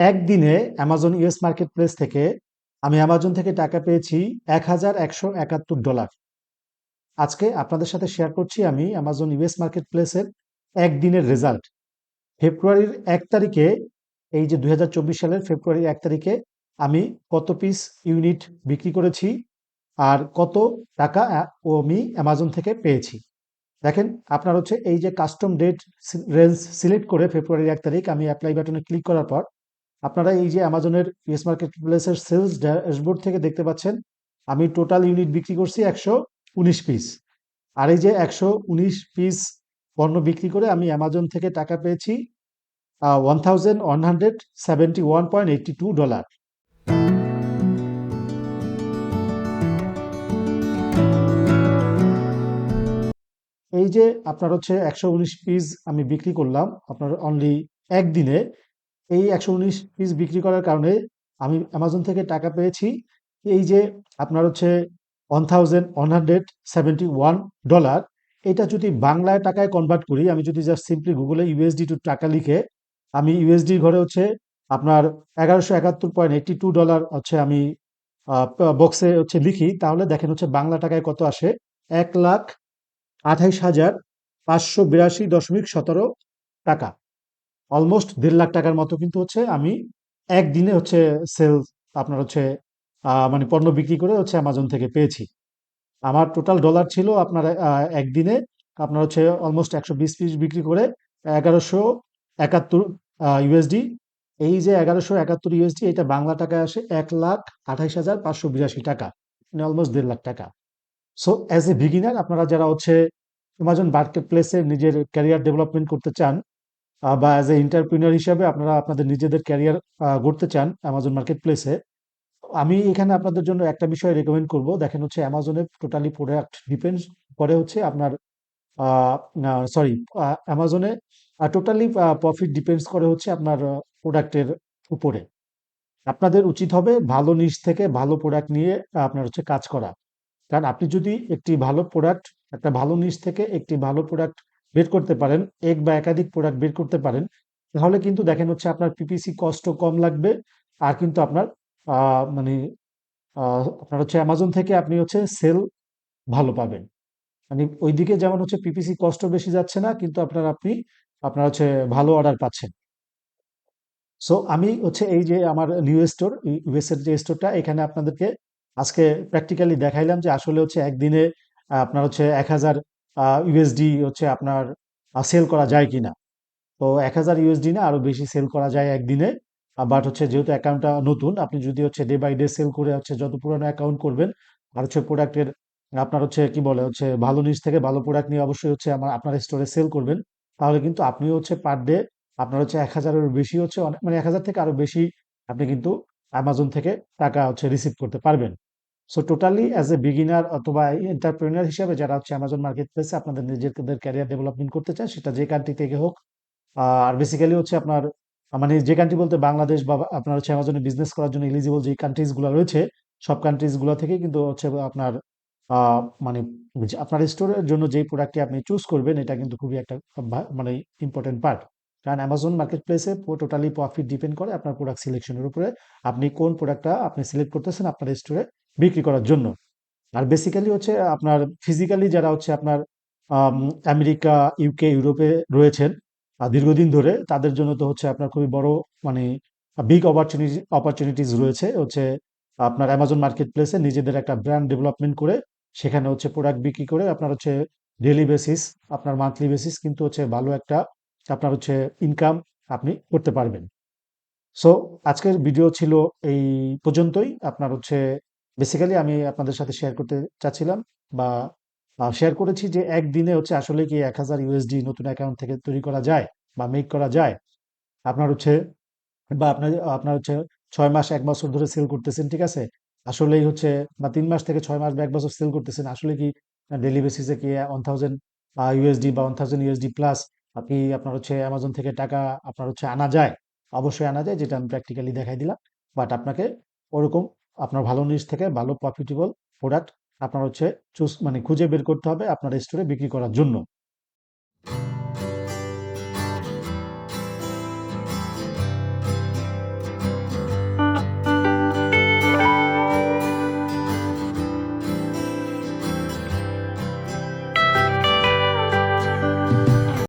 একদিনে Amazon US market place থেকে আমি অ্যামাজন থেকে টাকা পেয়েছি $1,171। আজকে আপনাদের সাথে শেয়ার করছি আমি অ্যামাজন ইউএস মার্কেট প্লেসের একদিনের রেজাল্ট। ফেব্রুয়ারির 1 তারিখে, এই যে 2024 সালের ফেব্রুয়ারির 1 তারিখে আমি কত পিস ইউনিট বিক্রি করেছি আর কত টাকা আমি অ্যামাজন থেকে পেয়েছি। দেখেন, আপনার হচ্ছে এই যে কাস্টম ডেট রেঞ্জ সিলেক্ট করে ফেব্রুয়ারির 1 তারিখ আমি অ্যাপ্লাই বাটনে ক্লিক করার পর আপনারা এই যে অ্যামাজনের ইউএস মার্কেট প্লেসের সেলস ড্যাশবোর্ড থেকে দেখতে পাচ্ছেন আমি টোটাল ইউনিট বিক্রি করছি 119 পিস। আর এই যে 119 পিস পণ্য বিক্রি করে আমি অ্যামাজন থেকে টাকা পেয়েছি $1,171.82। এই যে আপনার হচ্ছে 119 পিস আমি বিক্রি করলাম আপনার অনলি একদিনে। এই 119 পিস বিক্রি করার কারণে আমি অ্যামাজন থেকে টাকা পেয়েছি এই যে আপনার হচ্ছে $1,171। এটা যদি বাংলায় টাকায় কনভার্ট করি, আমি যদি জাস্ট সিম্পলি গুগলে ইউএসডি টু টাকা লিখে আমি ইউএসডি ঘরে হচ্ছে আপনার $1,171.82 হচ্ছে আমি বক্সে হচ্ছে লিখি, তাহলে দেখেন হচ্ছে বাংলা টাকায় কত আসে। 1,28,582.17 টাকা, অলমোস্ট 1.5 লাখ টাকার মতো কিন্তু হচ্ছে আমি একদিনে হচ্ছে সেল আপনার হচ্ছে মানে পণ্য বিক্রি করে হচ্ছে অ্যামাজন থেকে পেয়েছি। আমার টোটাল ডলার ছিল আপনার একদিনে আপনার হচ্ছে অলমোস্ট 120 পিস বিক্রি করে 1171 ইউএসডি। এই যে 1171 ইউএসডি, এটা বাংলা টাকায় আসে 1,28,582 টাকা, মানে অলমোস্ট 1.5 লাখ টাকা। সো অ্যাজ এ বিগিনার, আপনারা যারা হচ্ছে অ্যামাজন মার্কেট প্লেসে নিজের ক্যারিয়ার ডেভেলপমেন্ট করতে চান বা অ্যাজ এ এন্টারপ্রিনার হিসাবে আপনারা আপনাদের নিজেদের ক্যারিয়ার গড়তে চান অ্যামাজন মার্কেট প্লেসে, আমি এখানে আপনাদের জন্য একটা বিষয় রেকমেন্ড করব। দেখেন হচ্ছে অ্যামাজনের টোটালি প্রোডাক্ট ডিপেন্ডস করে হচ্ছে আপনার সরি অ্যামাজনে টোটালি প্রফিট ডিপেন্ডস করে হচ্ছে আপনার প্রোডাক্টের উপরে। আপনাদের উচিত হবে ভালো নিশ থেকে ভালো প্রোডাক্ট নিয়ে আপনার হচ্ছে কাজ করা। কারণ আপনি যদি একটি ভালো প্রোডাক্ট, একটা ভালো নিশ থেকে একটি ভালো প্রোডাক্ট বের করতে পারেন, এক বা একাধিক প্রোডাক্ট বের করতে পারেন, তাহলে কিন্তু দেখেন হচ্ছে আপনার পিপিসি কস্টও কম লাগবে। আর কিন্তু আপনার মানে আপনার হচ্ছে অ্যামাজন থেকে আপনি হচ্ছে সেল ভালো পাবেন। মানে ওইদিকে যেমন হচ্ছে পিপিসি কস্টও বেশি যাচ্ছে না, কিন্তু আপনার হচ্ছে ভালো অর্ডার পাচ্ছেন। সো আমি হচ্ছে এই যে আমার নিউ স্টোর, ইউএস এর যে স্টোরটা, এখানে আপনাদেরকে আজকে প্র্যাকটিক্যালি দেখাইলাম যে আসলে হচ্ছে একদিনে আপনার হচ্ছে 1,000 ইউএসডি হচ্ছে আপনার সেল করা যায় কিনা। তো 1,000 ইউএসডি না, আরো বেশি সেল করা যায় একদিনে। বাট হচ্ছে যেহেতু অ্যাকাউন্টটা নতুন, আপনি যদি হচ্ছে ডে বাই ডে সেল করে হচ্ছে যত পুরোনো অ্যাকাউন্ট করবেন আর হচ্ছে প্রোডাক্টের আপনার হচ্ছে কি বলে হচ্ছে ভালো নিচ থেকে ভালো প্রোডাক্ট নিয়ে অবশ্যই হচ্ছে আপনার স্টোরে সেল করবেন, তাহলে কিন্তু আপনিও হচ্ছে পার ডে আপনার হচ্ছে 1,000-এর বেশি হচ্ছে মানে 1,000 থেকে আরো বেশি আপনি কিন্তু অ্যামাজন থেকে টাকা হচ্ছে রিসিভ করতে পারবেন। So totally as a beginner অথবা এন্টারপ্রেনার হিসাবে যারা হচ্ছে অ্যামাজন মার্কেট প্লেসে আপনাদের নিজেদের ক্যারিয়ার ডেভেলপমেন্ট করতে চান, সেটা যে কান্ট্রি থেকে হোক, আর বেসিক্যালি হচ্ছে আপনার মানে যে কান্ট্রি বলতে বাংলাদেশ বা আপনার হচ্ছে অ্যামাজনে বিজনেস করার জন্য এলিজিবল যে কান্ট্রিজ গুলো রয়েছে, সব কান্ট্রিজ গুলো থেকে কিন্তু হচ্ছে আপনার মানে যে আপনার স্টোরের জন্য যে প্রোডাক্টটি আপনি চুজ করবেন, এটা কিন্তু খুবই একটা মানে ইম্পর্টেন্ট পার্ট। কারণ অ্যামাজন মার্কেট প্লেসে টোটালি প্রফিট ডিপেন্ড করে আপনার প্রোডাক্ট সিলেকশনের উপরে, আপনি কোন প্রোডাক্টটা আপনি সিলেক্ট করতেছেন আপনার স্টোরে বিক্রি করার জন্য। আর বেসিক্যালি হচ্ছে আপনার ফিজিক্যালি যারা হচ্ছে আপনার আম, আমেরিকা, ইউকে, ইউরোপে রয়েছেন দীর্ঘদিন ধরে, তাদের জন্য তো হচ্ছে আপনার খুবই বড় মানে বিগ অপরচুনিটিস রয়েছে হচ্ছে আপনার অ্যামাজন মার্কেট প্লেসে নিজেদের একটা ব্র্যান্ড ডেভেলপমেন্ট করে সেখানে হচ্ছে প্রোডাক্ট বিক্রি করে আপনার হচ্ছে ডেইলি বেসিস, আপনার মান্থলি বেসিস কিন্তু হচ্ছে ভালো একটা আপনার হচ্ছে ইনকাম আপনি করতে পারবেন। সো আজকের ভিডিও ছিল এই পর্যন্তই। আপনার হচ্ছে বেসিক্যালি আমি আপনাদের সাথে শেয়ার করতে চাচ্ছিলাম বা শেয়ার করেছি যে একদিনে হচ্ছে আসলে কি 1,000 ইউএসডি নতুন অ্যাকাউন্ট থেকে তৈরি করা যায় বা মেক করা যায়। আপনার হচ্ছে বা আপনার আপনার হচ্ছে 6 মাস 1 বছর ধরে সেল করতেছেন, ঠিক আছে, আসলেই হচ্ছে বা 3 মাস থেকে 6 মাস বা 1 বছর সেল করতেছেন, আসলে কি ডেলি বেসিসে কি 1,000 ইউএসডি বা 1,000 ইউএসডি প্লাস আপনি আপনার হচ্ছে অ্যামাজন থেকে টাকা আপনার হচ্ছে আনা যায়? অবশ্যই আনা যায়, যেটা আমি প্র্যাকটিক্যালি দেখাই দিলাম। বাট আপনাকে ওরকম আপনার ভালো নিচ থেকে ভালো প্রফিটেবল প্রোডাক্ট আপনার হচ্ছে চুজ মানে খুঁজে বের করতে হবে আপনার স্টোরে বিক্রি করার জন্য।